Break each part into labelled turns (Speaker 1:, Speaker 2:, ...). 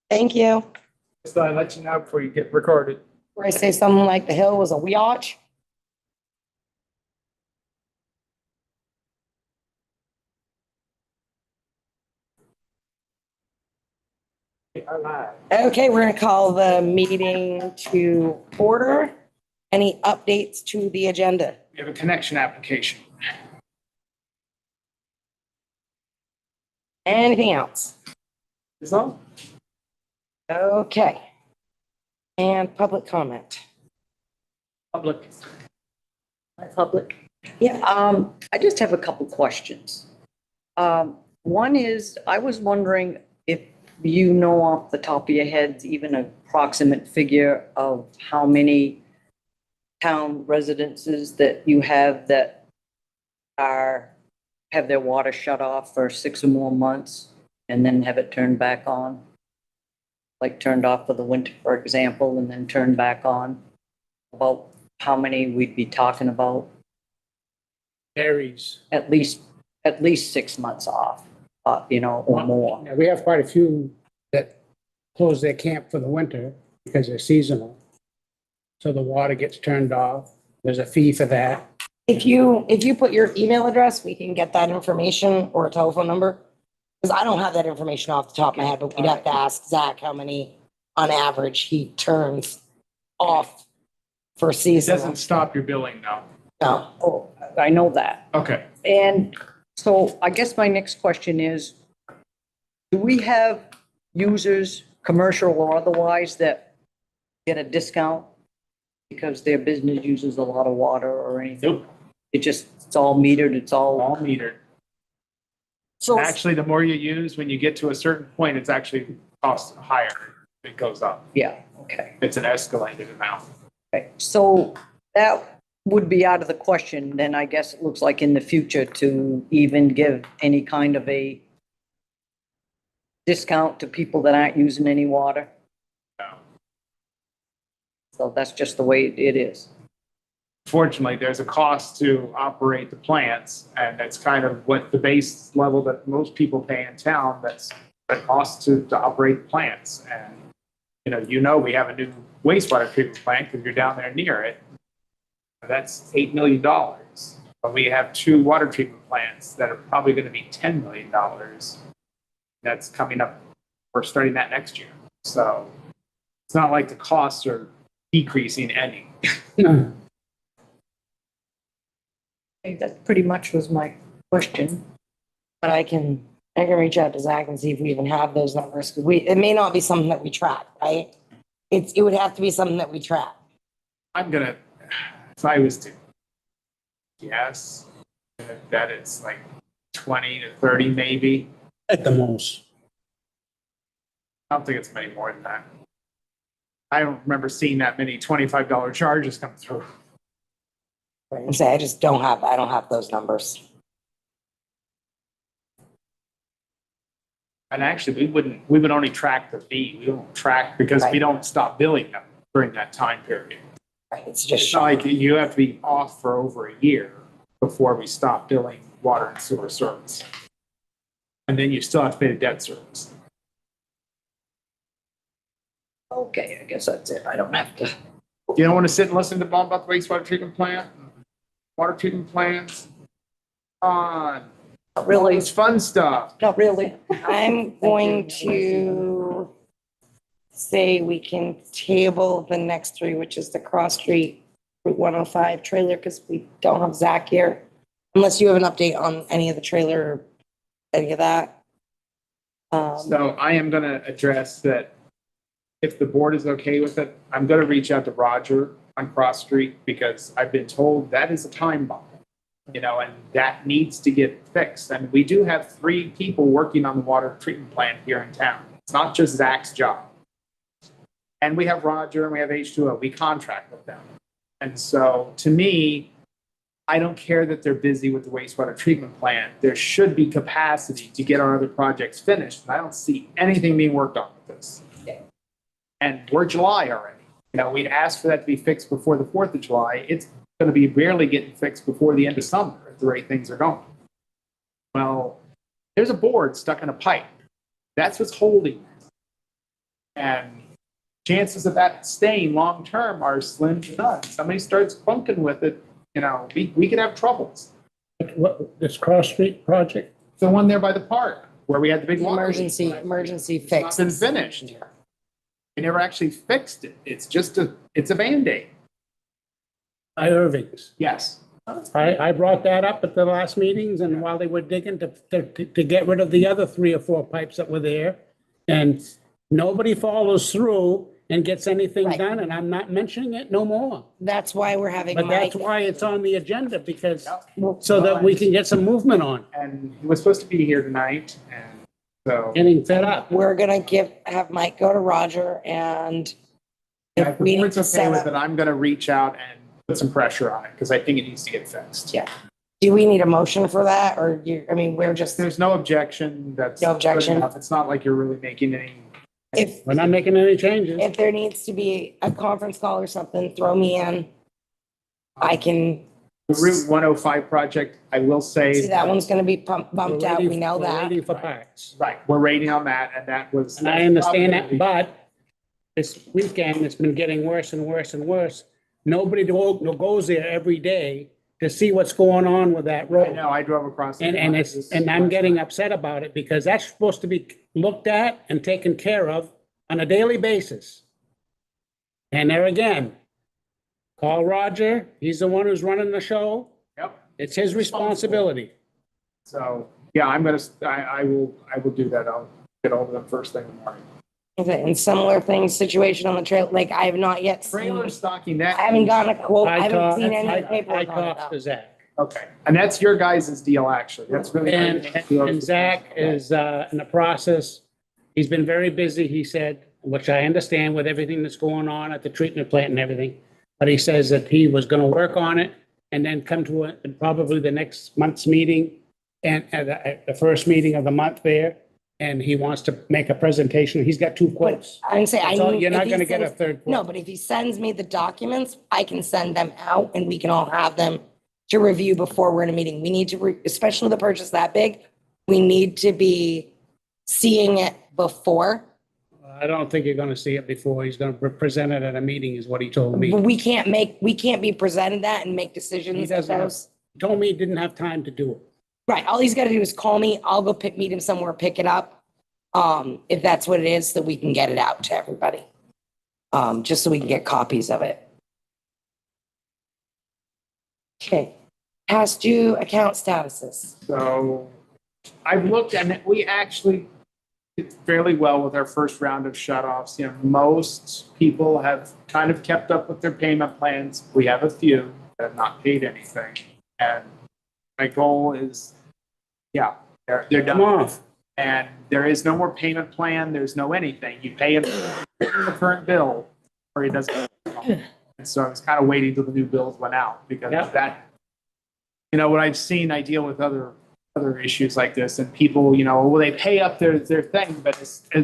Speaker 1: Thank you.
Speaker 2: Just thought I'd let you know before you get recorded.
Speaker 1: Where I say something like the hill was a weotch.
Speaker 2: All right.
Speaker 1: Okay, we're gonna call the meeting to order. Any updates to the agenda?
Speaker 2: We have a connection application.
Speaker 1: Anything else?
Speaker 2: Is all?
Speaker 1: Okay. And public comment.
Speaker 2: Public.
Speaker 3: My public.
Speaker 1: Yeah.
Speaker 3: I just have a couple questions. One is, I was wondering if you know off the top of your heads, even an approximate figure of how many town residences that you have that have their water shut off for 6 or more months and then have it turned back on? Like turned off for the winter, for example, and then turned back on? About how many we'd be talking about?
Speaker 4: Varies.
Speaker 3: At least 6 months off, or more.
Speaker 4: Yeah, we have quite a few that close their camp for the winter because they're seasonal. So the water gets turned off. There's a fee for that.
Speaker 1: If you put your email address, we can get that information or a telephone number. Because I don't have that information off the top of my head, but we'd have to ask Zach how many on average he turns off for
Speaker 2: It
Speaker 1: season.
Speaker 2: doesn't stop your billing though.
Speaker 1: No.
Speaker 3: Oh, I know that.
Speaker 2: Okay.
Speaker 3: And so I guess my next question is, do we have users, commercial or otherwise, that get a discount because their business uses a lot of water or anything?
Speaker 2: Nope.
Speaker 3: It's all metered, it's all,
Speaker 2: All metered.
Speaker 1: So
Speaker 2: Actually, the more you use, when you get to a certain point, it's actually cost higher. It goes up.
Speaker 3: yeah, okay.
Speaker 2: It's an escalated amount.
Speaker 3: Okay, so that would be out of the question, then I guess it looks like in the future to even give any kind of a discount to people that aren't using any water.
Speaker 2: No.
Speaker 3: So that's just the way it is.
Speaker 2: Fortunately, there's a cost to operate the plants, and that's kind of what the base level that most people pay in town. That's the cost to operate plants. And we have a new wastewater treatment plant because you're down there near it. That's $8 million. But we have 2 water treatment plants that are probably going to be $10 million. That's coming up. We're starting that next year. So it's not like the costs are decreasing any.
Speaker 3: Okay, that pretty much was my question.
Speaker 1: but I can reach out to Zach and see if we even have those numbers. Because it may not be something that we track, right? It would have to be something that we track.
Speaker 2: If I was to guess, that it's like 20 to 30 maybe.
Speaker 4: At the most.
Speaker 2: I don't think it's many more than that. I don't remember seeing that many $25 charges come through.
Speaker 1: And say I just don't have those numbers.
Speaker 2: And actually, we would only track the fee. We don't track because we
Speaker 1: Right.
Speaker 2: don't stop billing them during that time period.
Speaker 1: Right? It's just
Speaker 2: It's not like you have to be off for over a year before we stop billing water and sewer service. And then you still have to pay the debt service.
Speaker 3: Okay, I guess that's it. I don't have to.
Speaker 2: You don't want to sit and listen to Bob about the wastewater treatment plant? Water treatment plants? On.
Speaker 3: Not really,
Speaker 2: It's fun stuff.
Speaker 3: not really.
Speaker 1: I'm going to say we can table the next 3, which is the Cross Street Route 105 trailer, because we don't have Zach here. Unless you have an update on any of the trailer or any of that.
Speaker 2: So I am going to address that if the board is okay with it, I'm going to reach out to Roger on Cross Street because I've been told that is a time bomb, and that needs to get fixed. And we do have 3 people working on the water treatment plant here in town. It's not just Zach's job. And we have Roger and we have H2O. We contract with them. And so to me, I don't care that they're busy with the wastewater treatment plant. There should be capacity to get our other projects finished. And I don't see anything being worked on with this. And we're July already. We'd asked for that to be fixed before the 4th of July. It's going to be barely getting fixed before the end of summer at the rate things are going. Well, there's a board stuck in a pipe. That's what's holding it. And chances of that staying long-term are slim to none. Somebody starts bunking with it, we could have troubles.
Speaker 4: What, this cross street project?
Speaker 2: The one there by the park where we had the big water leak.
Speaker 1: Emergency
Speaker 2: It's not
Speaker 1: fix.
Speaker 2: been finished. They never actually fixed it. It's just it's a Band-Aid.
Speaker 4: By Irving's.
Speaker 2: Yes.
Speaker 4: I brought that up at the last meetings, and while they were digging to get rid of the other 3 or 4 pipes that were there, and nobody follows through and gets anything
Speaker 1: Right.
Speaker 4: done, and I'm not mentioning it no more.
Speaker 1: That's why we're having
Speaker 4: But
Speaker 1: Mike.
Speaker 4: that's why it's on the agenda, because,
Speaker 2: Yep.
Speaker 4: so that we can get some movement on,
Speaker 2: And he was supposed to be here tonight, and so.
Speaker 4: getting fed up.
Speaker 1: We're gonna have Mike go to Roger, and
Speaker 2: Yeah,
Speaker 1: if
Speaker 2: if
Speaker 1: we
Speaker 2: the
Speaker 1: need
Speaker 2: board's
Speaker 1: to
Speaker 2: okay
Speaker 1: set
Speaker 2: with
Speaker 1: up,
Speaker 2: it, I'm gonna reach out and put some pressure on it, because I think it needs to get fixed.
Speaker 1: yeah. Do we need a motion for that, or we're just,
Speaker 2: There's no objection, that's.
Speaker 1: No
Speaker 2: good
Speaker 1: objection.
Speaker 2: enough. It's not like you're really making any.
Speaker 1: if,
Speaker 4: We're not making any changes.
Speaker 1: if there needs to be a conference call or something, throw me in. I can,
Speaker 2: The Route 105 project, I will say.
Speaker 1: see, that one's gonna be bumped
Speaker 4: We're
Speaker 1: out,
Speaker 4: waiting-
Speaker 1: we know
Speaker 4: we're
Speaker 1: that.
Speaker 4: Waiting for parts.
Speaker 2: Right, we're rating on that, and that was.
Speaker 4: And I understand that, but this weekend, it's been getting worse and worse and worse. Nobody goes there every day to see what's going on with that
Speaker 2: I
Speaker 4: road.
Speaker 2: know, I drove across. it.
Speaker 4: And I'm getting upset about it, because that's supposed to be looked at and taken care of on a daily basis. And there again, call Roger, he's the one who's running the show,
Speaker 2: Yep,
Speaker 4: it's his responsibility.
Speaker 2: so, yeah, I will do that, I'll get hold of them first thing in the morning.
Speaker 1: Okay, and similar things, situation on the trail, like I have not yet seen,
Speaker 2: Trailer stocking, that.
Speaker 1: I haven't gotten a quote, I
Speaker 4: I
Speaker 1: haven't
Speaker 4: talked,
Speaker 1: seen any
Speaker 4: I
Speaker 1: paperwork on it
Speaker 4: talked
Speaker 1: though.
Speaker 4: to Zach.
Speaker 2: Okay, and that's your guys' deal, actually, that's really.
Speaker 4: And Zach is in the process. He's been very busy, he said, which I understand with everything that's going on at the treatment plant and everything. But he says that he was gonna work on it and then come to probably the next month's meeting and at the first meeting of the month there. And he wants to make a presentation. He's got 2 quotes.
Speaker 1: I can say, I
Speaker 4: So
Speaker 1: need.
Speaker 4: you're
Speaker 1: if
Speaker 4: not
Speaker 1: he
Speaker 4: gonna get a
Speaker 1: sends-
Speaker 4: third quote.
Speaker 1: No, but if he sends me the documents, I can send them out and we can all have them to review before we're in a meeting. We need to, especially the purchase that big, we need to be seeing it before.
Speaker 4: I don't think you're gonna see it before. He's gonna present it at a meeting is what he told
Speaker 1: But
Speaker 4: me.
Speaker 1: we can't be presented that and make
Speaker 4: He
Speaker 1: decisions.
Speaker 4: doesn't have,
Speaker 1: those.
Speaker 4: he told me he didn't have time to do it.
Speaker 1: Right, all he's gotta do is call me, I'll go meet him somewhere, pick it up. If that's what it is, so we can get it out to everybody. Just so we can get copies of it. Okay, past due account statuses.
Speaker 2: So I've looked and we actually did fairly well with our first round of shut-offs. Most people have kind of kept up with their payment plans. We have a few that have not paid anything. And my goal is, yeah, they're
Speaker 4: Come
Speaker 2: done.
Speaker 4: on.
Speaker 2: And there is no more payment plan. There's no anything. You pay it the current bill or it doesn't. And so I was kind of waiting till the new bills went out because
Speaker 4: Yep.
Speaker 2: that, what I've seen, I deal with other issues like this and people, well, they pay up their thing, but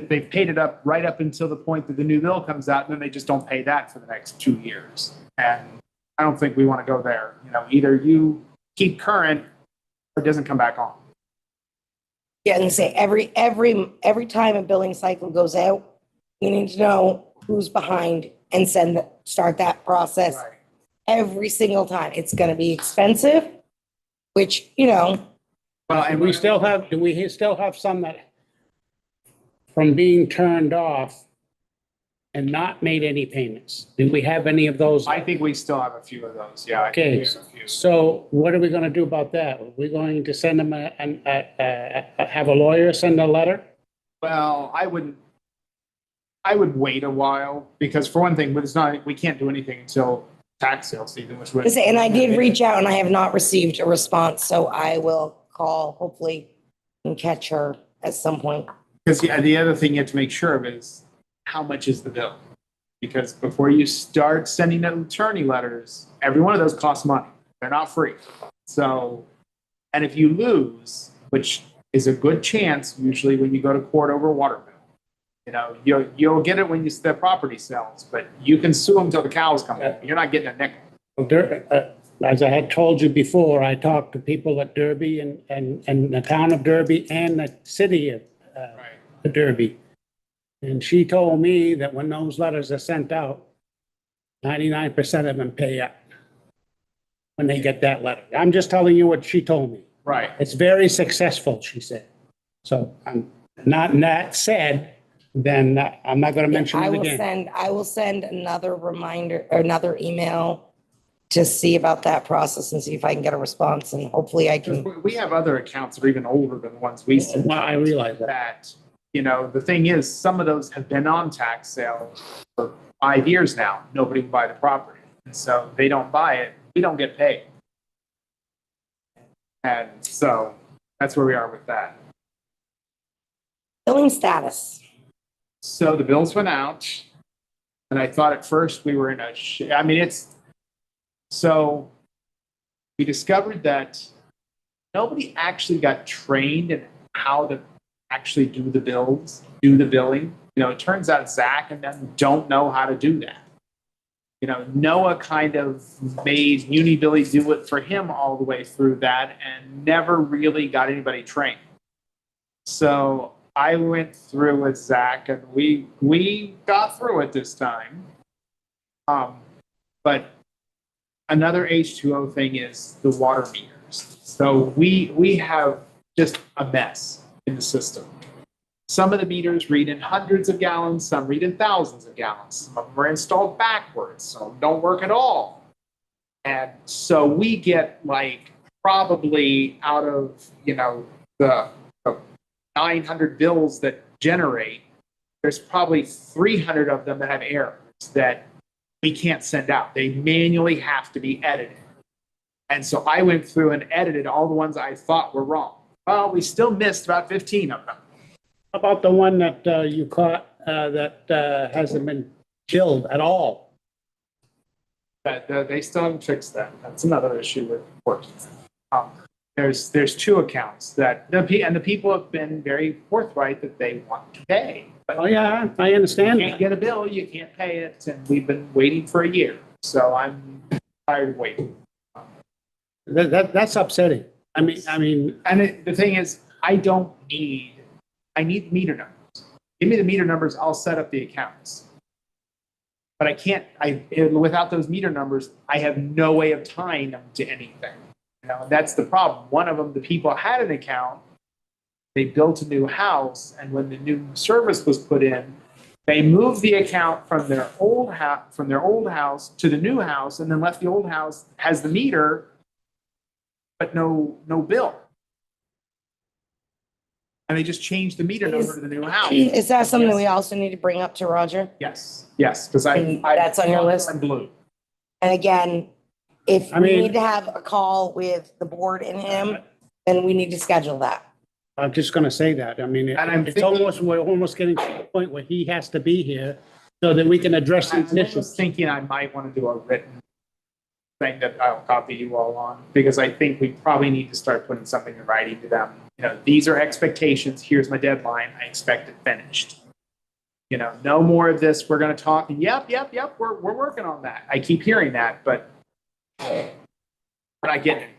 Speaker 2: they've paid it up right up until the point that the new bill comes out and then they just don't pay that for the next 2 years. And I don't think we want to go there. Either you keep current or it doesn't come back on.
Speaker 1: Yeah, and say every time a billing cycle goes out, we need to know who's behind and start that process
Speaker 2: Right.
Speaker 1: every single time. It's gonna be expensive, which,
Speaker 2: Well,
Speaker 4: And do we still have some that from being turned off and not made any payments? Do we have any of those?
Speaker 2: I think we still have a few of those. Yeah. I think
Speaker 4: Okay,
Speaker 2: we have a few.
Speaker 4: so what are we gonna do about that? Are we going to send them have a lawyer send a letter?
Speaker 2: Well, I would wait a while because for one thing, we can't do anything until tax sale season, which would.
Speaker 1: and I did reach out and I have not received a response, so I will call, hopefully, and catch her at some point.
Speaker 2: Because the other thing you have to make sure of is how much is the bill? Because before you start sending out attorney letters, every one of those costs money. They're not free. So, and if you lose, which is a good chance usually when you go to court over a water bill, you'll get it when the property sells, but you can sue them till the cows come home. You're not getting a nickel.
Speaker 4: As I had told you before, I talked to people at Derby and the town of Derby and the city of Derby. And she told me that when those letters are sent out, 99% of them pay up when they get that letter. I'm just telling you what she told me.
Speaker 2: Right.
Speaker 4: It's very successful, she said. So not that said, then I'm not going to mention
Speaker 1: I
Speaker 4: it
Speaker 1: will
Speaker 4: again.
Speaker 1: I will send another reminder or another email to see about that process and see if I can get a response, and hopefully I can.
Speaker 2: We have other accounts that are even older than the ones we sent.
Speaker 4: Well, I realize that.
Speaker 2: That, you know, the thing is, some of those have been on tax sale for 5 years now. Nobody can buy the property. And so they don't buy it, we don't get paid. And so that's where we are with that.
Speaker 1: Billing status.
Speaker 2: So the bills went out, and I thought at first we were in I mean, so we discovered that nobody actually got trained in how to actually do the billing. You know, it turns out Zach and them don't know how to do that. You know, Noah kind of made Unibilly do it for him all the way through that and never really got anybody trained. So I went through with Zach, and we got through it this time. But another H2O thing is the water meters. So we have just a mess in the system. Some of the meters read in hundreds of gallons, some read in thousands of gallons. Some of them are installed backwards, some don't work at all. And so we get like probably out of, you know, the 900 bills that generate, there's probably 300 of them that have errors that we can't send out. They manually have to be edited. And so I went through and edited all the ones I thought were wrong. Well, we still missed about 15 of them.
Speaker 4: How about the one that you caught that hasn't been billed at all?
Speaker 2: But they still haven't fixed that. That's another issue with working. There's two accounts that the people have been very forthright that they want to pay. But
Speaker 4: Oh, yeah, I
Speaker 2: you
Speaker 4: understand
Speaker 2: can't
Speaker 4: that.
Speaker 2: get a bill, you can't pay it, and we've been waiting for a year. So I'm tired of waiting.
Speaker 4: That's upsetting. I mean,
Speaker 2: And the thing is, I need meter numbers. Give me the meter numbers, I'll set up the accounts. But I can't, without those meter numbers, I have no way of tying them to anything. You know, that's the problem. One of them, the people had an account, they built a new house, and when the new service was put in, they moved the account from their old house to the new house, and then left the old house has the meter, but no bill. And they just changed the meter number to the new house.
Speaker 1: Is that something we also need to bring up to Roger?
Speaker 2: Yes, because
Speaker 1: And that's on your list?
Speaker 2: I'm blue.
Speaker 1: And again, if
Speaker 4: I
Speaker 1: we
Speaker 4: mean-
Speaker 1: need to have a call with the board and him, then we need to schedule that.
Speaker 4: I'm just going to say that. I mean,
Speaker 2: And I'm
Speaker 4: it's
Speaker 2: thinking-
Speaker 4: we're almost getting to the point where he has to be here so that we can address
Speaker 2: I
Speaker 4: these
Speaker 2: was
Speaker 4: issues.
Speaker 2: thinking I might want to do a written thing that I'll copy you all on, because I think we probably need to start putting something in writing to them. You know, these are expectations. Here's my deadline. I expect it finished. You know, no more of this. We're going to talk. Yep. We're working on that. I keep hearing that, but we're not getting anywhere.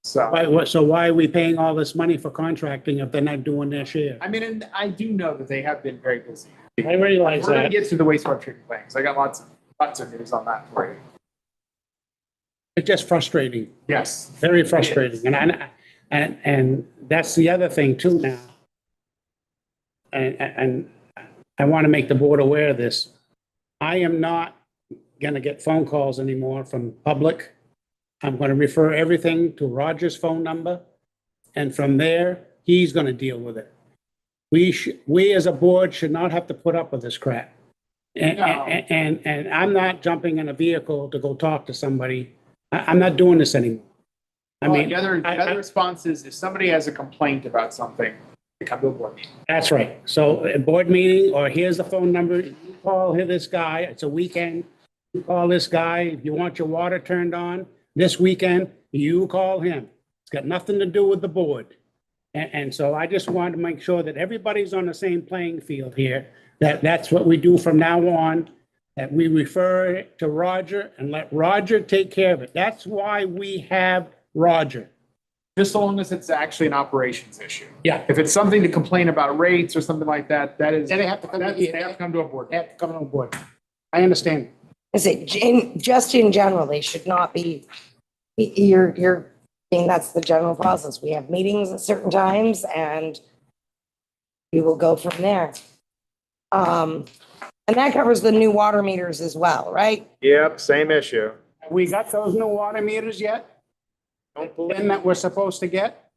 Speaker 2: So,
Speaker 4: Why are we paying all this money for contracting if they're not doing their share?
Speaker 2: I mean, and I do know that they have been very busy.
Speaker 4: I realize
Speaker 2: We're going to
Speaker 4: that.
Speaker 2: get to the wastewater treatment plants. I got lots of news on that for you.
Speaker 4: It's just frustrating,
Speaker 2: Yes.
Speaker 4: very frustrating. And that's the other thing too now. And I want to make the board aware of this. I am not going to get phone calls anymore from public. I'm going to refer everything to Roger's phone number. And from there, he's going to deal with it. We as a board should not have to put up with this crap. And I'm not jumping in a vehicle to go talk to somebody. I'm not doing this anymore. I mean,
Speaker 2: The other response is if somebody has a complaint about something, they come to a board meeting.
Speaker 4: that's right. So a board meeting, or here's the phone number, you call this guy, it's a weekend, you call this guy, if you want your water turned on this weekend, you call him. It's got nothing to do with the board. And so I just wanted to make sure that everybody's on the same playing field here, that's what we do from now on, that we refer it to Roger and let Roger take care of it. That's why we have Roger.
Speaker 2: Just so long as it's actually an operations issue.
Speaker 4: Yeah.
Speaker 2: If it's something to complain about rates or something like that, that is.
Speaker 4: Then they have to come,
Speaker 2: They have to come to a board.
Speaker 4: they have to come on board. I understand.
Speaker 1: I say, just in general, they should not be, you're, I mean, that's the general process. We have meetings at certain times and we will go from there. And that covers the new water meters as well, right?
Speaker 5: Yep, same issue.
Speaker 4: Have we got those new water meters yet?
Speaker 5: Don't
Speaker 4: Then
Speaker 5: believe,
Speaker 4: that we're supposed to get?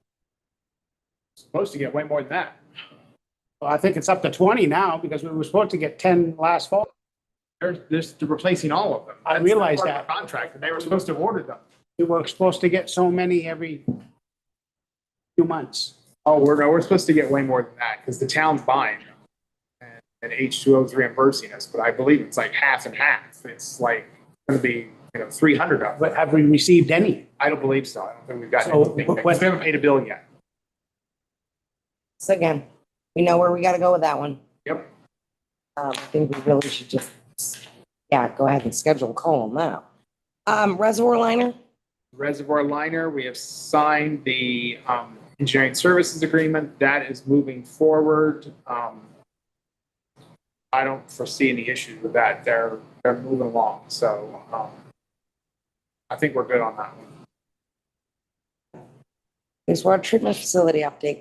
Speaker 2: Supposed to get way more than that.
Speaker 4: Well, I think it's up to 20 now because we were supposed to get 10 last fall.
Speaker 2: They're replacing all of them.
Speaker 4: I
Speaker 2: That's
Speaker 4: realize
Speaker 2: part of
Speaker 4: that.
Speaker 2: the Contract, and they were supposed to have ordered them.
Speaker 4: We were supposed to get so many every few months.
Speaker 2: Oh, we're supposed to get way more than that because the town's buying them. And H2O's reimbursing us, but I believe it's like half and half. It's like going to be, 300 of them.
Speaker 4: But have we received any?
Speaker 2: I don't believe so. I don't think we've gotten
Speaker 4: So,
Speaker 2: anything.
Speaker 4: what-
Speaker 2: We haven't paid a bill yet.
Speaker 1: So again, we know where we gotta go with that one.
Speaker 2: Yep.
Speaker 1: I think we really should just, yeah, go ahead and schedule a call now. Reservoir liner,
Speaker 2: Reservoir liner, we have signed the engineering services agreement. That is moving forward. I don't foresee any issues with that. They're moving along. So I think we're good on that one.
Speaker 1: wastewater treatment facility update.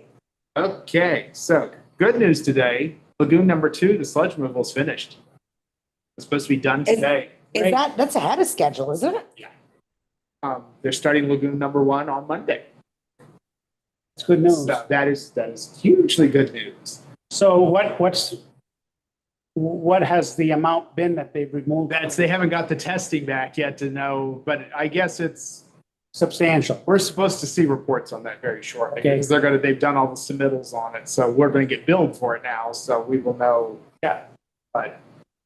Speaker 2: Okay, so good news today. Lagoon number 2, the sludge removal is finished. It's supposed to be done today.
Speaker 1: Is that's ahead of schedule, isn't it?
Speaker 2: They're starting lagoon number 1 on Monday.
Speaker 4: It's good news.
Speaker 2: So that is hugely good news.
Speaker 4: So what has the amount been that they've removed?
Speaker 2: They haven't got the testing back yet to know, but I guess it's,
Speaker 4: Substantial.
Speaker 2: we're supposed to see reports on that very shortly.
Speaker 4: Okay.
Speaker 2: Because they've done all the submittals on it, so we're gonna get billed for it now, so we will know. Yeah. But,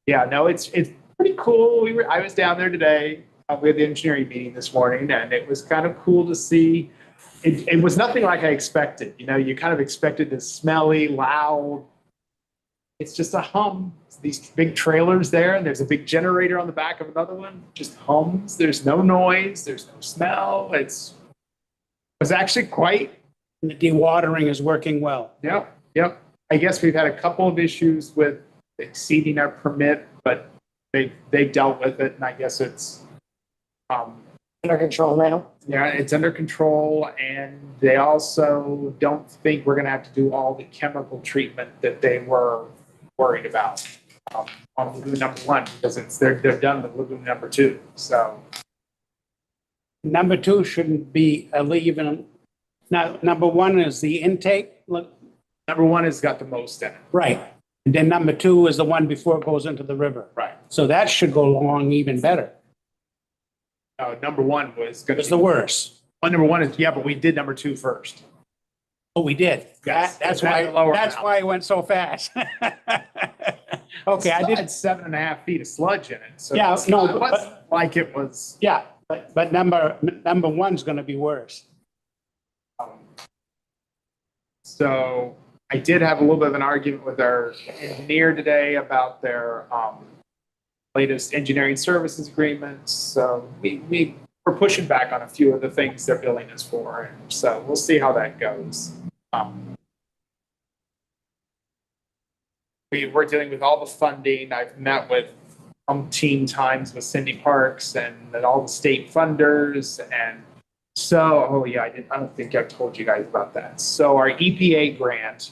Speaker 2: yeah, no, it's pretty cool. I was down there today. We had the engineering meeting this morning, and it was kind of cool to see. It was nothing like I expected. You kind of expected this smelly, loud. It's just a hum. It's these big trailers there, and there's a big generator on the back of another one. Just hums. There's no noise. There's no smell. It was actually quite.
Speaker 4: The dewatering is working well.
Speaker 2: Yep. I guess we've had a couple of issues with exceeding our permit, but they dealt with it, and I guess it's.
Speaker 1: Under control now.
Speaker 2: Yeah, it's under control, and they also don't think we're going to have to do all the chemical treatment that they were worried about on lagoon number 1 because they're done with lagoon number 2. So
Speaker 4: Number 2 shouldn't be even. Now, number 1 is the intake. Look,
Speaker 2: number 1 has got the most in it.
Speaker 4: right. And then number 2 is the one before it goes into the river.
Speaker 2: Right.
Speaker 4: So that should go along even better.
Speaker 2: Number 1 was going
Speaker 4: It's the worst.
Speaker 2: Number 1 is but we did number 2 first.
Speaker 4: Oh, we did.
Speaker 2: Yes.
Speaker 4: That's
Speaker 2: That's the lower
Speaker 4: that's
Speaker 2: amount.
Speaker 4: why it went so fast. Okay, I
Speaker 2: It
Speaker 4: did.
Speaker 2: had 7.5 feet of sludge in it. So
Speaker 4: Yeah,
Speaker 2: it's
Speaker 4: no,
Speaker 2: not- it
Speaker 4: but-
Speaker 2: wasn't like it was.
Speaker 4: Yeah, but number 1's going to be worse.
Speaker 2: So I did have a little bit of an argument with our engineer today about their latest engineering services agreements. So we're pushing back on a few of the things they're billing us for. And so we'll see how that goes. We're dealing with all the funding. I've met with umpteen times with Cindy Parks and all the state funders. And so, I don't think I've told you guys about that. So our EPA grant,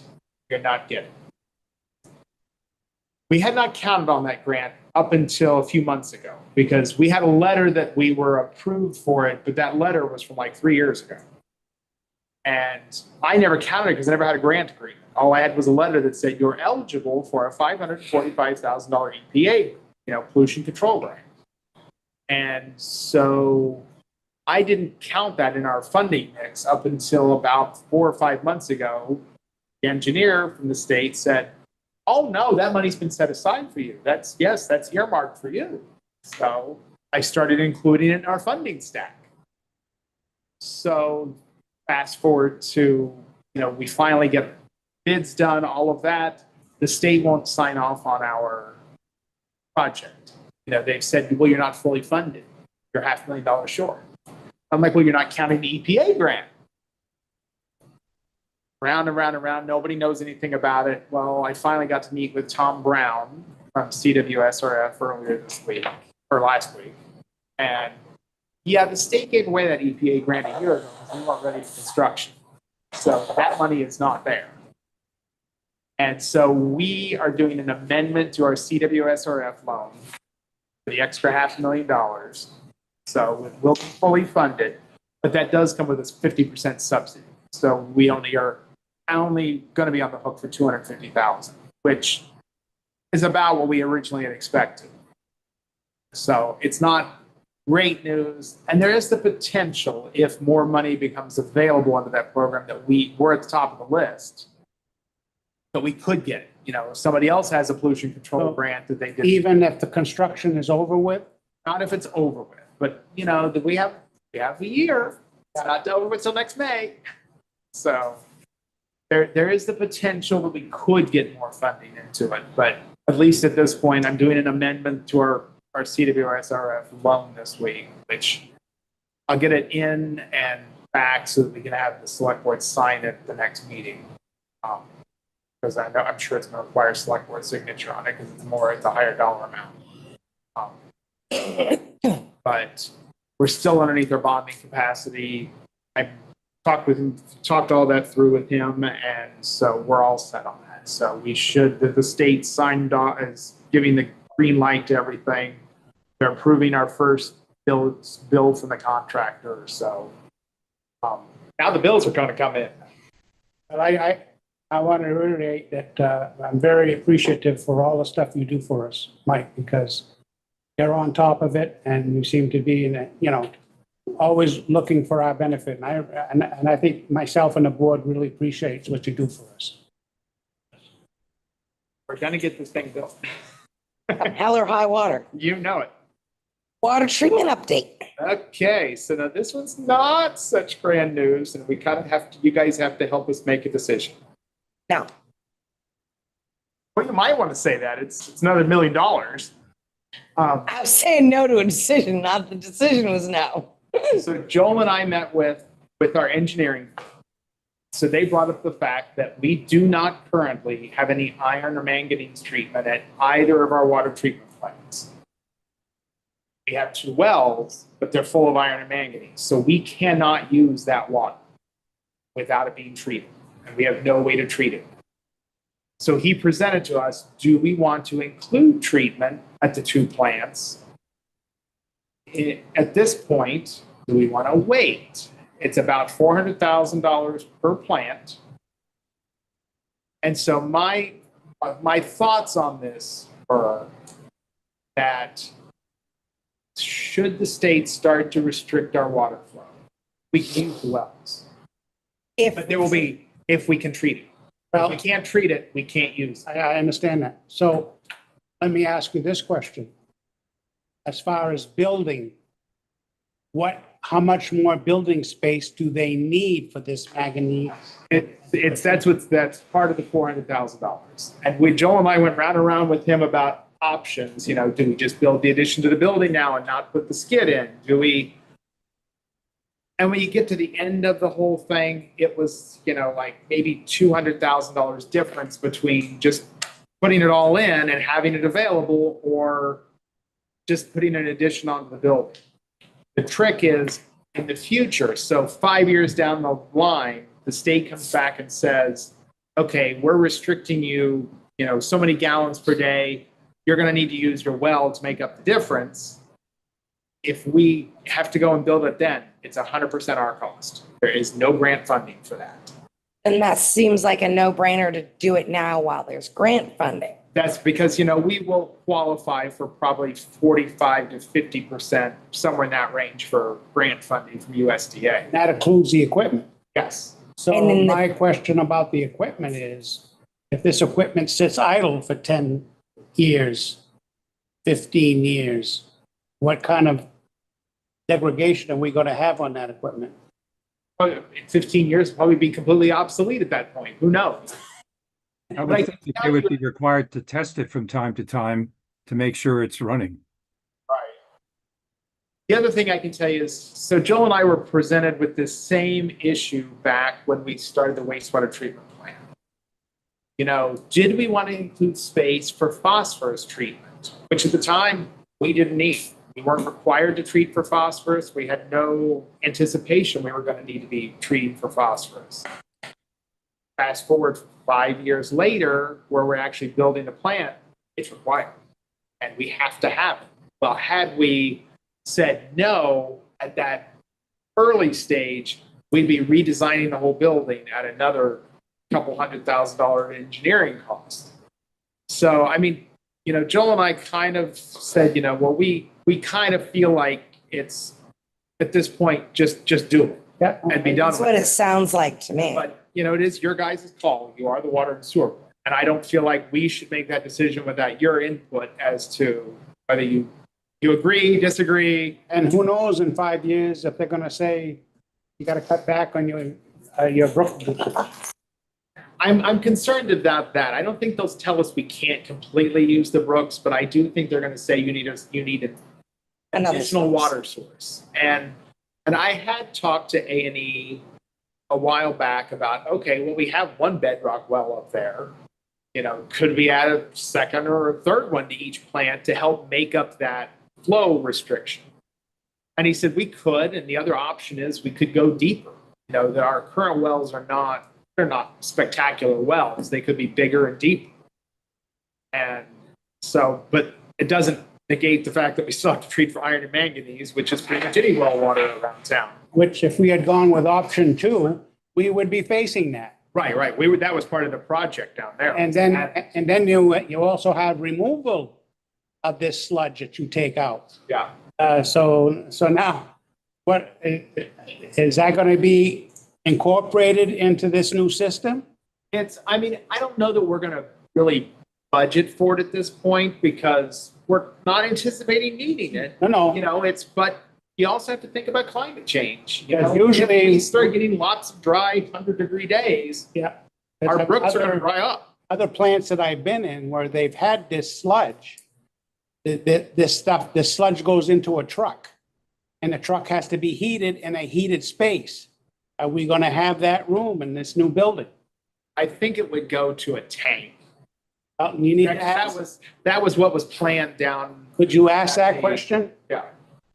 Speaker 2: you're not getting. We had not counted on that grant up until a few months ago because we had a letter that we were approved for it, but that letter was from like 3 years ago. And I never counted it because I never had a grant agreement. All I had was a letter that said you're eligible for a $545,000 EPA, pollution control grant. And so I didn't count that in our funding mix up until about 4 or 5 months ago. The engineer from the state said, "Oh no, that money's been set aside for you. That's earmarked for you." So I started including it in our funding stack. So fast forward to, we finally get bids done, all of that. The state won't sign off on our project. They've said, well, you're not fully funded. You're $500,000 short. I'm like, well, you're not counting the EPA grant. round and round and round. Nobody knows anything about it. Well, I finally got to meet with Tom Brown from CWSRF earlier this week, or last week. And yeah, the state gave away that EPA grant a year ago because we weren't ready for construction. So that money is not there. And so we are doing an amendment to our CWSRF loan for the extra $500,000. So it will be fully funded, but that does come with a 50% subsidy. So we only are only going to be on the hook for $250,000, which is about what we originally had expected. So it's not great news. And there is the potential, if more money becomes available under that program, that we're at the top of the list, that we could get it. You know, if somebody else has a pollution control
Speaker 4: So
Speaker 2: grant that they did,
Speaker 4: Even if the construction is over with?
Speaker 2: not if it's over with, but you know, that we have a year. It's not over with till next May. So there is the potential that we could get more funding into it, but at least at this point, I'm doing an amendment to our CWSRF loan this week, which I'll get it in and back so that we can have the select board sign it at the next meeting. Because I'm sure it's going to require select board signature on it because it's a higher dollar amount. But we're still underneath our bonding capacity. I talked all that through with him, and so we're all set on that. So we should, the state signed off, is giving the green light to everything. They're approving our first bill from the contractor. So now the bills are going to come in.
Speaker 4: But I want to reiterate that I'm very appreciative for all the stuff you do for us, Mike, because you're on top of it and you seem to be always looking for our benefit. And I think myself and the board really appreciates what you do for us.
Speaker 2: We're going to get this thing built.
Speaker 1: Hell or high water.
Speaker 2: You know it.
Speaker 1: Water treatment update.
Speaker 2: Okay, so now this one's not such grand news, and we kind of you guys have to help us make a decision.
Speaker 1: Now,
Speaker 2: Well, you might want to say that. It's another $1 million.
Speaker 1: I was saying no to a decision, not the decision was no.
Speaker 2: So Joel and I met with our engineering. So they brought up the fact that we do not currently have any iron or manganese treatment at either of our water treatment plants. We have 2 wells, but they're full of iron and manganese. So we cannot use that water without it being treated. And we have no way to treat it. So he presented to us, do we want to include treatment at the 2 plants? At this point, do we want to wait? It's about $400,000 per plant. And so my thoughts on this are that should the state start to restrict our water flow, we can use the wells. But there will be, if we can treat it. If we can't treat it, we can't use it.
Speaker 4: I understand that. So let me ask you this question. As far as building, how much more building space do they need for this manganese?
Speaker 2: That's part of the $400,000. And Joel and I went round and round with him about options. You know, do we just build the addition to the building now and not put the skid in? And when you get to the end of the whole thing, it was, like maybe $200,000 difference between just putting it all in and having it available or just putting an addition onto the building. The trick is in the future. So 5 years down the line, the state comes back and says, okay, we're restricting you, so many gallons per day. You're going to need to use your well to make up the difference. If we have to go and build it then, it's 100% our cost. There is no grant funding for that.
Speaker 1: And that seems like a no-brainer to do it now while there's grant funding.
Speaker 2: That's because, we will qualify for probably 45 to 50%, somewhere in that range for grant funding from USDA.
Speaker 4: That includes the equipment.
Speaker 2: Yes.
Speaker 4: So
Speaker 1: And then
Speaker 4: my question about the equipment is, if this equipment sits idle for 10 years, 15 years, what kind of degradation are we going to have on that equipment?
Speaker 2: In 15 years, it'll probably be completely obsolete at that point. Who knows?
Speaker 6: I would think that they would be required to test it from time to time to make sure it's running.
Speaker 2: The other thing I can tell you is, so Joel and I were presented with this same issue back when we started the wastewater treatment plant. You know, did we want to include space for phosphorus treatment, which at the time we didn't need. We weren't required to treat for phosphorus. We had no anticipation we were going to need to be treating for phosphorus. Fast forward 5 years later, where we're actually building the plant, it's required. And we have to have it. Well, had we said no at that early stage, we'd be redesigning the whole building at another couple $100,000 engineering cost. So, I mean, you know, Joel and I kind of said, you know, well, we kind of feel like it's at this point, just do it and be done
Speaker 1: That's
Speaker 2: with
Speaker 1: what
Speaker 2: it.
Speaker 1: it sounds like to me.
Speaker 2: But, you know, it is your guys' call. You are the water and sewer board. And I don't feel like we should make that decision without your input as to whether you agree, disagree.
Speaker 7: And who knows in 5 years if they're gonna say, you gotta cut back on your brook.
Speaker 2: I'm concerned about that. I don't think they'll tell us we can't completely use the brooks, but I do think they're going to say you need an
Speaker 1: Another
Speaker 2: additional
Speaker 1: source.
Speaker 2: water source. And I had talked to A&E a while back about, okay, well, we have one bedrock well up there. You know, could we add a second or a third one to each plant to help make up that flow restriction? And he said we could, and the other option is we could go deeper. You know, that our current wells they're not spectacular wells. They could be bigger and deeper. And so, but it doesn't negate the fact that we still have to treat for iron and manganese, which is pretty much any well water around town.
Speaker 7: Which if we had gone with option 2, we would be facing that.
Speaker 2: Right. That was part of the project down there.
Speaker 7: And then you also have removal of this sludge that you take out.
Speaker 2: Yeah.
Speaker 7: So now, what, is that gonna be incorporated into this new system?
Speaker 2: I mean, I don't know that we're going to really budget for it at this point because we're not anticipating needing it.
Speaker 7: No.
Speaker 2: You know, but you also have to think about climate change. You
Speaker 7: Because
Speaker 2: know,
Speaker 7: usually-
Speaker 2: if we start getting lots of dry 100-degree days,
Speaker 7: Yeah.
Speaker 2: our brooks are going to
Speaker 7: Other-
Speaker 2: dry up.
Speaker 7: Other plants that I've been in where they've had this sludge, this sludge goes into a truck, and the truck has to be heated in a heated space. Are we gonna have that room in this new building?
Speaker 2: I think it would go to a tank.
Speaker 7: You need to
Speaker 2: That
Speaker 7: ask,
Speaker 2: was what was planned down.
Speaker 7: could you ask that question?
Speaker 2: Yeah.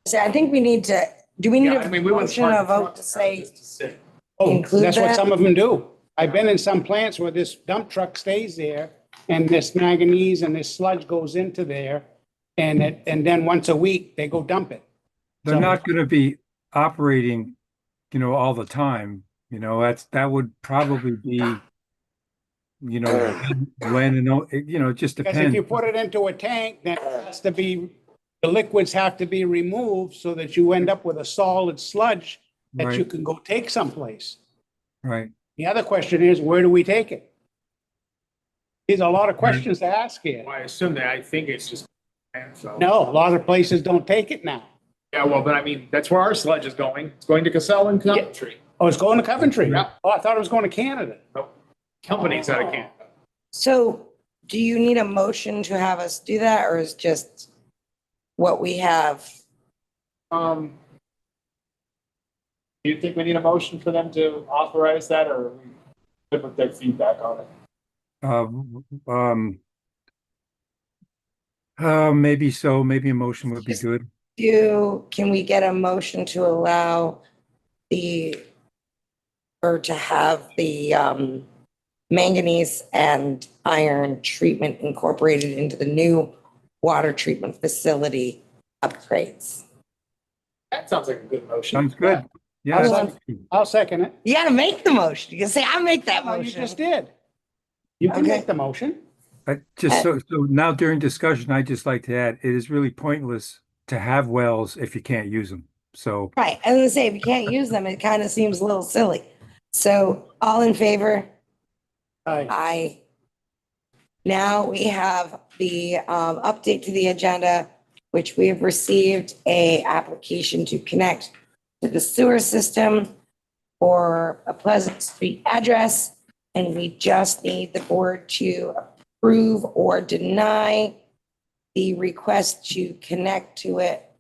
Speaker 1: So I think we need to, do we need
Speaker 2: Yeah,
Speaker 1: a
Speaker 2: I mean, we wouldn't
Speaker 1: motion
Speaker 2: park
Speaker 1: or
Speaker 2: the truck
Speaker 1: vote to
Speaker 2: there
Speaker 1: say,
Speaker 2: just to sit.
Speaker 7: Oh,
Speaker 1: Include
Speaker 7: that's what
Speaker 1: that?
Speaker 7: some of them do. I've been in some plants where this dump truck stays there, and this manganese and this sludge goes into there, and then once a week, they go dump it.
Speaker 6: They're not gonna be operating, all the time, that would probably be, when, it just
Speaker 7: Because if
Speaker 6: depends.
Speaker 7: you put it into a tank, then it has to be, the liquids have to be removed so that you end up with a solid sludge that you
Speaker 6: Right.
Speaker 7: can go take someplace.
Speaker 6: Right.
Speaker 7: The other question is, where do we take it? There's a lot of questions to ask here.
Speaker 2: Well, I think it's just, so.
Speaker 7: No, a lot of places don't take it now.
Speaker 2: Yeah, well, but I mean, that's where our sludge is going. It's going to Casella and Coventry.
Speaker 7: Oh, it's going to Coventry?
Speaker 2: Yeah.
Speaker 7: Oh, I thought it was going to Canada.
Speaker 2: Nope. Companies out of Canada.
Speaker 1: so do you need a motion to have us do that, or is just what we have?
Speaker 2: Do you think we need a motion for them to authorize that, or are we good with their feedback on it?
Speaker 6: Maybe so, maybe a motion would be good.
Speaker 1: Can we get a motion to allow to have the manganese and iron treatment incorporated into the new water treatment facility upgrades?
Speaker 2: That sounds like a good motion.
Speaker 6: Sounds good. Yeah.
Speaker 7: I'll second it.
Speaker 1: You gotta make the motion. You can say, I make that
Speaker 7: Oh, you
Speaker 1: motion.
Speaker 7: just did. You can
Speaker 1: Okay.
Speaker 7: make the motion.
Speaker 6: So now during discussion, I'd just like to add, it is really pointless to have wells if you can't use them. So,
Speaker 1: Right, I was gonna say, if you can't use them, it kind of seems a little silly. So all in favor?
Speaker 7: Aye.
Speaker 1: Aye. Now we have the update to the agenda, which we have received a application to connect to the sewer system for a Pleasant Street address. And we just need the board to approve or deny the request to connect to it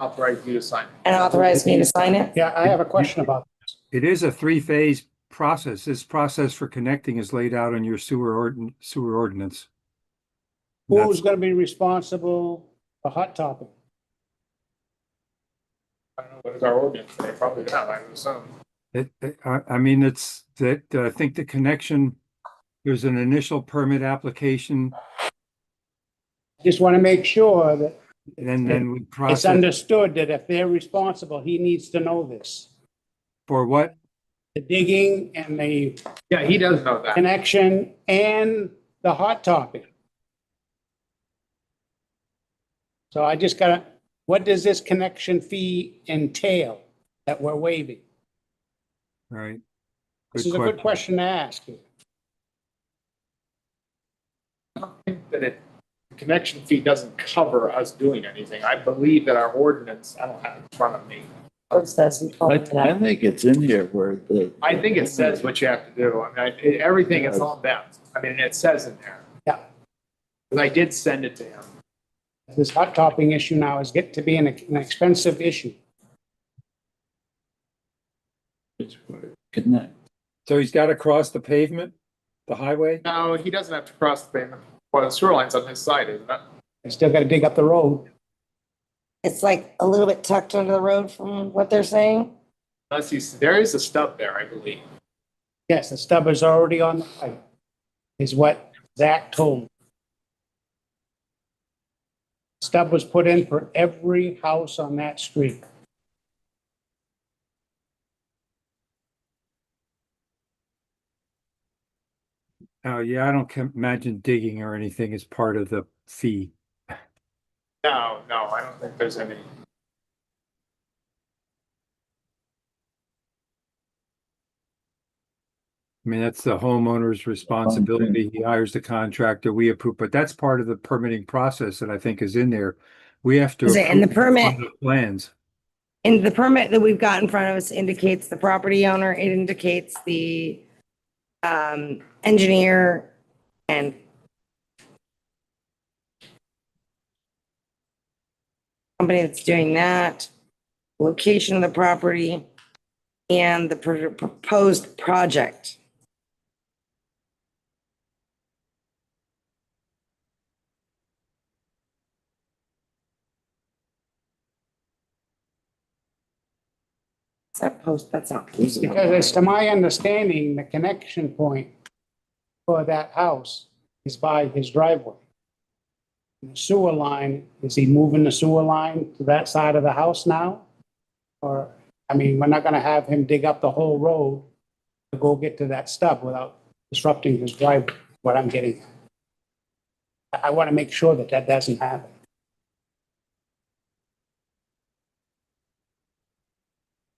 Speaker 2: Authorize you to sign.
Speaker 1: and authorize me to sign it?
Speaker 7: Yeah, I have a question about,
Speaker 6: It is a three-phase process. This process for connecting is laid out in your sewer ordinance.
Speaker 7: who's gonna be responsible for hot topping?
Speaker 2: I don't know, what is our ordinance? They probably have, I would assume.
Speaker 6: I mean, it's that, I think the connection, there's an initial permit application,
Speaker 7: Just wanna make sure that
Speaker 6: and then we
Speaker 7: it's
Speaker 6: process
Speaker 7: understood that if they're responsible, he needs to know this.
Speaker 6: for what?
Speaker 7: The digging and the
Speaker 2: Yeah, he does know that.
Speaker 7: connection and the hot topping. So I just gotta, what does this connection fee entail that we're waiving?
Speaker 6: Right.
Speaker 7: This is a good question to ask.
Speaker 2: I don't think that the connection fee doesn't cover us doing anything. I believe that our ordinance, I don't have it in front of me.
Speaker 8: I think it's in here where the.
Speaker 2: I think it says what you have to do. I mean, everything is on them. I mean, it says in there.
Speaker 7: Yeah.
Speaker 2: But I did send it to him.
Speaker 7: This hot topping issue now is get to be an expensive issue.
Speaker 8: It's where it connect.
Speaker 6: So he's got to cross the pavement, the highway?
Speaker 2: No, he doesn't have to cross the pavement. Well, the sewer line's on his side, isn't it?
Speaker 7: I still gotta dig up the road.
Speaker 1: It's like a little bit tucked under the road from what they're saying.
Speaker 2: Unless there is a stub there, I believe.
Speaker 7: Yes, the stub is already on the pipe, is what Zach told me. Stub was put in for every house on that street.
Speaker 6: Oh, yeah, I don't imagine digging or anything is part of the fee.
Speaker 2: No, I don't think there's any.
Speaker 6: I mean, that's the homeowner's responsibility. He hires the contractor, we approve, but that's part of the permitting process that I think is in there. We have to.
Speaker 1: Is it in the
Speaker 6: approve
Speaker 1: permit?
Speaker 6: on the Plans.
Speaker 1: And the permit that we've got in front of us indicates the property owner, it indicates the engineer and company that's doing that, location of the property, and the proposed project. Is that post? That's not.
Speaker 7: Because it's to my understanding, the connection point for that house is by his driveway. The sewer line, is he moving the sewer line to that side of the house now? Or, I mean, we're not gonna have him dig up the whole road to go get to that stub without disrupting his driveway, what I'm getting at. I wanna make sure that that doesn't happen.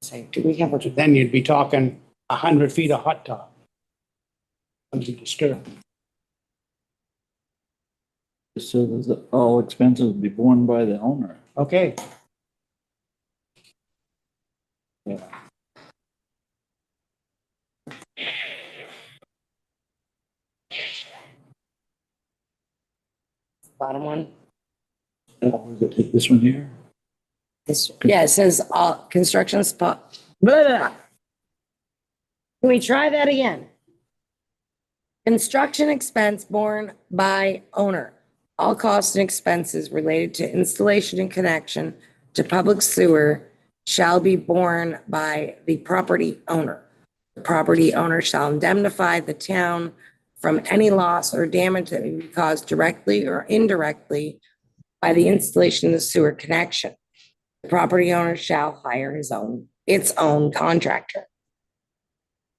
Speaker 1: Say, do we have a,
Speaker 7: Then you'd be talking 100 feet of hot top. Would be disturbed.
Speaker 8: So that all expenses be borne by the owner.
Speaker 7: Okay,
Speaker 1: bottom one?
Speaker 8: Was it this one here?
Speaker 1: Yeah, it says, construction spot. Blah, blah, blah. Can we try that again? Construction expense borne by owner. All costs and expenses related to installation and connection to public sewer shall be borne by the property owner. The property owner shall indemnify the town from any loss or damage that may be caused directly or indirectly by the installation of the sewer connection. The property owner shall hire its own contractor.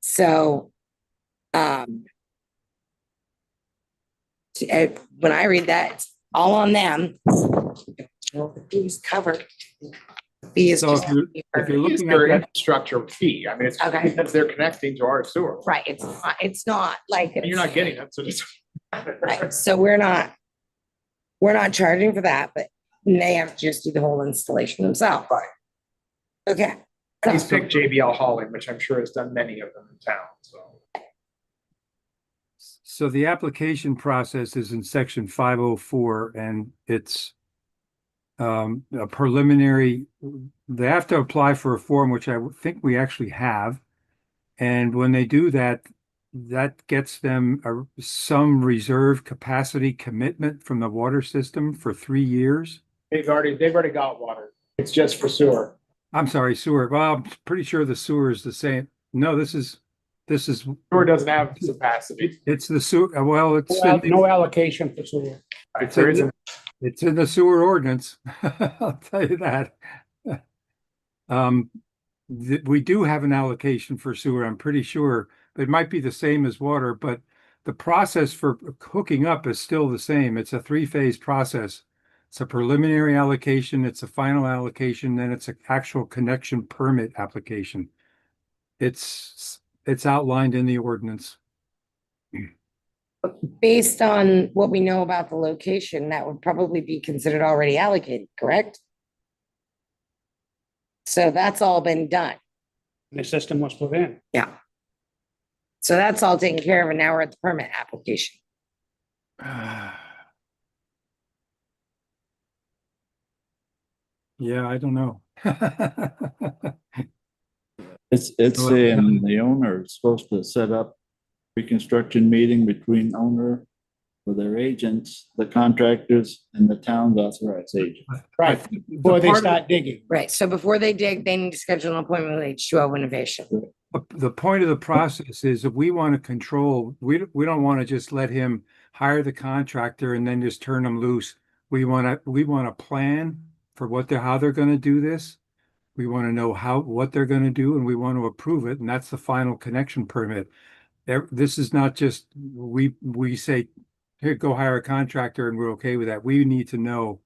Speaker 1: So, when I read that, it's all on them. Well, the fee's covered. The fee is
Speaker 6: So
Speaker 1: just.
Speaker 6: if you're
Speaker 2: It's
Speaker 6: looking
Speaker 2: their
Speaker 6: at that,
Speaker 2: infrastructure fee. I mean, it's
Speaker 1: Okay.
Speaker 2: because they're connecting to our sewer.
Speaker 1: Right, it's not like.
Speaker 2: And you're not getting it, so just.
Speaker 1: Right, so we're not charging for that, but they have to just do the whole installation themselves.
Speaker 2: Right.
Speaker 1: Okay.
Speaker 2: He's picked JBL Hauling, which I'm sure has done many of them in town, so.
Speaker 6: so the application process is in section 504, and it's a preliminary, they have to apply for a form, which I think we actually have. And when they do that, that gets them some reserve capacity commitment from the water system for 3 years.
Speaker 2: They've already got water. It's just for sewer.
Speaker 6: I'm sorry, sewer. Well, I'm pretty sure the sewer is the same. No, this is,
Speaker 2: Sewer doesn't have capacity.
Speaker 6: it's the sewer, well,
Speaker 7: No allocation for sewer.
Speaker 2: There isn't.
Speaker 6: it's in the sewer ordinance. I'll tell you that. We do have an allocation for sewer, I'm pretty sure. It might be the same as water, but the process for hooking up is still the same. It's a 3-phase process. It's a preliminary allocation, it's a final allocation, then it's an actual connection permit application. It's outlined in the ordinance.
Speaker 1: Based on what we know about the location, that would probably be considered already allocated, correct? So that's all been done.
Speaker 7: The system was put in.
Speaker 1: Yeah. So that's all taken care of, and now we're at the permit application.
Speaker 6: Yeah, I don't know.
Speaker 8: It's saying the owner is supposed to set up reconstruction meeting between owner with their agents, the contractors, and the town's authorized agent.
Speaker 7: Right, before they start digging.
Speaker 1: Right, so before they dig, they need to schedule an appointment with H2O Innovation.
Speaker 6: The point of the process is that we want to control, we don't want to just let him hire the contractor and then just turn them loose. We want to plan for how they're going to do this. We want to know what they're going to do, and we want to approve it, and that's the final connection permit. This is not just, we say, here, go hire a contractor and we're okay with that. We need to know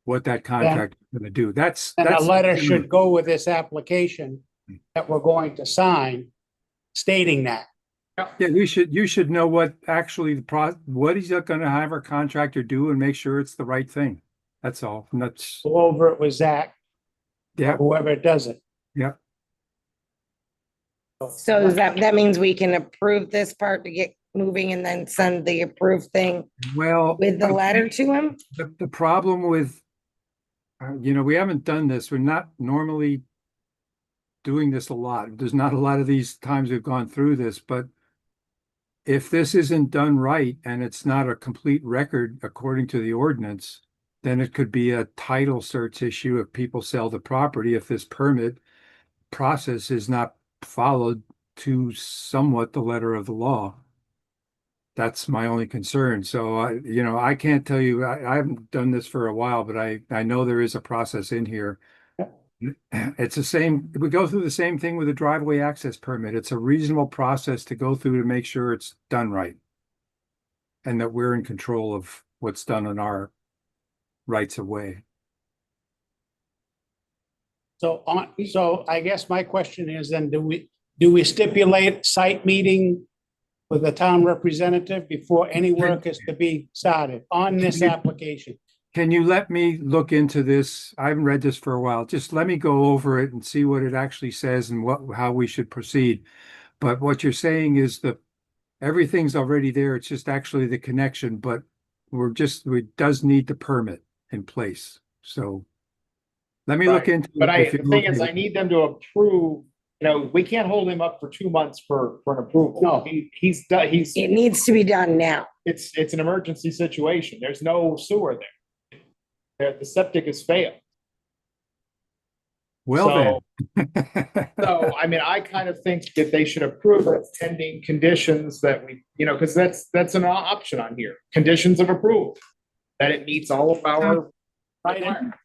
Speaker 6: what that contractor is going to do.
Speaker 7: And a letter should go with this application that we're going to sign stating that.
Speaker 6: Yeah, you should know what actually what he's going to have our contractor do and make sure it's the right thing. That's all. And that's,
Speaker 7: Go over it with Zach,
Speaker 6: yeah,
Speaker 7: whoever does it.
Speaker 6: yeah.
Speaker 1: So that means we can approve this part to get moving and then send the approved thing
Speaker 6: Well,
Speaker 1: with the letter to him?
Speaker 6: the problem with, we haven't done this. We're not normally doing this a lot. There's not a lot of these times we've gone through this, but if this isn't done right and it's not a complete record according to the ordinance, then it could be a title search issue if people sell the property, if this permit process is not followed to somewhat the letter of the law. That's my only concern. So I can't tell you, I haven't done this for a while, but I know there is a process in here. It's the same, we go through the same thing with a driveway access permit. It's a reasonable process to go through to make sure it's done right. And that we're in control of what's done on our rights of way.
Speaker 7: So I guess my question is then, do we stipulate site meeting with the town representative before any work is to be started on this application?
Speaker 6: Can you let me look into this? I haven't read this for a while. Just let me go over it and see what it actually says and how we should proceed. But what you're saying is that everything's already there. It's just actually the connection, but it does need the permit in place. So let me look into it.
Speaker 2: But the thing is, I need them to approve, we can't hold him up for 2 months for an approval.
Speaker 7: No.
Speaker 1: It needs to be done now.
Speaker 2: It's an emergency situation. There's no sewer there. The septic has failed.
Speaker 6: Well, then.
Speaker 2: So, I kind of think that they should approve it pending conditions that because that's an option on here. Conditions of approval, that it meets all of our requirements.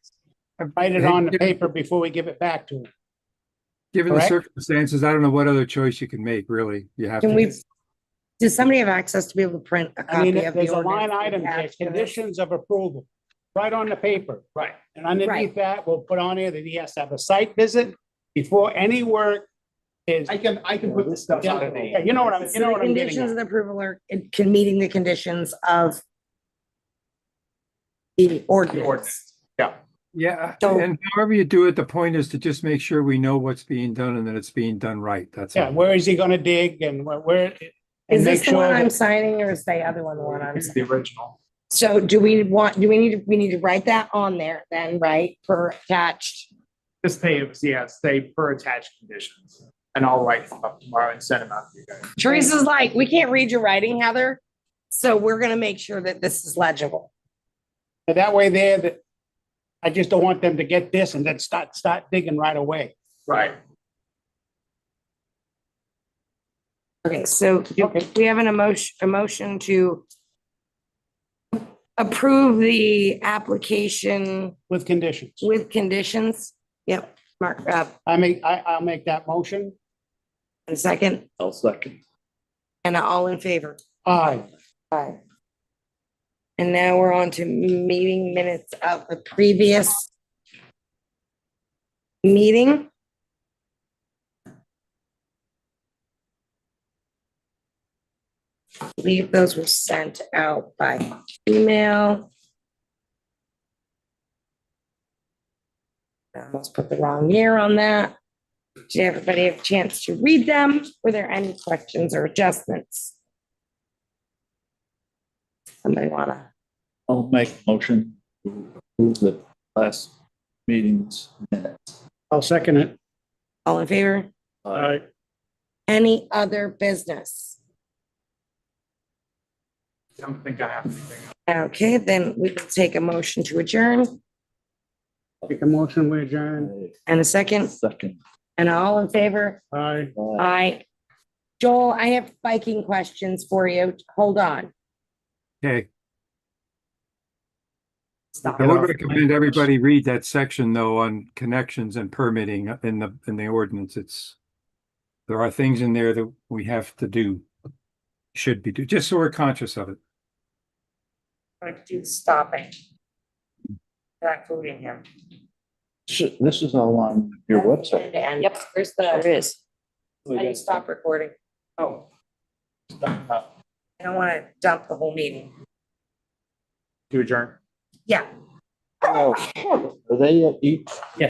Speaker 7: Write it on the paper before we give it back to him.
Speaker 6: Given the
Speaker 7: Correct?
Speaker 6: circumstances, I don't know what other choice you can make, really. You have
Speaker 1: Can we,
Speaker 6: to.
Speaker 1: does somebody have access to be able to print a
Speaker 7: I mean,
Speaker 1: copy of the
Speaker 7: there's a
Speaker 1: ordinance?
Speaker 7: line item there,
Speaker 1: attached to this?
Speaker 7: conditions of approval, right on the paper.
Speaker 2: Right.
Speaker 7: And underneath
Speaker 1: Right.
Speaker 7: that, we'll put on here that he has to have a site visit before any work is.
Speaker 2: I can put this stuff out of
Speaker 7: Yeah,
Speaker 2: the.
Speaker 7: you know what I'm
Speaker 1: So the
Speaker 7: getting
Speaker 1: conditions of
Speaker 7: at.
Speaker 1: the approval are meeting the conditions of the ordinance.
Speaker 2: ordinance. Yeah.
Speaker 6: Yeah,
Speaker 1: So-
Speaker 6: and however you do it, the point is to just make sure we know what's being done and that it's being done right. That's
Speaker 7: Yeah,
Speaker 6: all.
Speaker 7: where is he gonna dig and where?
Speaker 1: Is
Speaker 7: and
Speaker 1: this
Speaker 7: make
Speaker 1: the one
Speaker 7: sure
Speaker 1: I'm
Speaker 7: that-
Speaker 1: signing or is the other one the one I'm
Speaker 2: It's
Speaker 1: signing?
Speaker 2: the original.
Speaker 1: So we need to write that on there then, right, per attached?
Speaker 2: Just say per attached conditions, and I'll write them up tomorrow and send them out to you guys.
Speaker 1: Teresa's like, we can't read your writing, Heather, so we're gonna make sure that this is legible.
Speaker 7: And that way there, that I just don't want them to get this and then start digging right away.
Speaker 2: Right.
Speaker 1: Okay, so we have an emotion to approve the application
Speaker 7: With conditions.
Speaker 1: with conditions. Yep, Mark,
Speaker 7: I'll make that motion.
Speaker 1: a second,
Speaker 8: I'll second.
Speaker 1: and all in favor.
Speaker 7: Aye.
Speaker 1: Aye. And now we're on to meeting minutes of the previous meeting. I believe those were sent out by email. I almost put the wrong year on that. Did everybody have a chance to read them? Were there any questions or adjustments? Somebody wanna?
Speaker 8: I'll make a motion to approve the last meeting's minutes.
Speaker 7: I'll second it.
Speaker 1: All in favor?
Speaker 8: Aye.
Speaker 1: Any other business?
Speaker 2: I don't think I have anything.
Speaker 1: Okay, then we can take a motion to adjourn
Speaker 7: Make a motion, we adjourn.
Speaker 1: and a second,
Speaker 8: Second.
Speaker 1: and all in favor?
Speaker 7: Aye.
Speaker 1: Aye. Joel, I have biking questions for you. Hold on.
Speaker 6: Okay,
Speaker 1: Stop.
Speaker 6: I would recommend everybody read that section though on connections and permitting in the ordinance. There are things in there that we have to do, should be do, just so we're conscious of it.
Speaker 1: I'm going to do stopping. Not including him.
Speaker 8: This is all on your website.
Speaker 1: And yep, there's the. There is. How do you stop recording? Oh, I don't want to dump the whole meeting.
Speaker 2: To adjourn.
Speaker 1: Yeah.
Speaker 8: Oh, are they at each?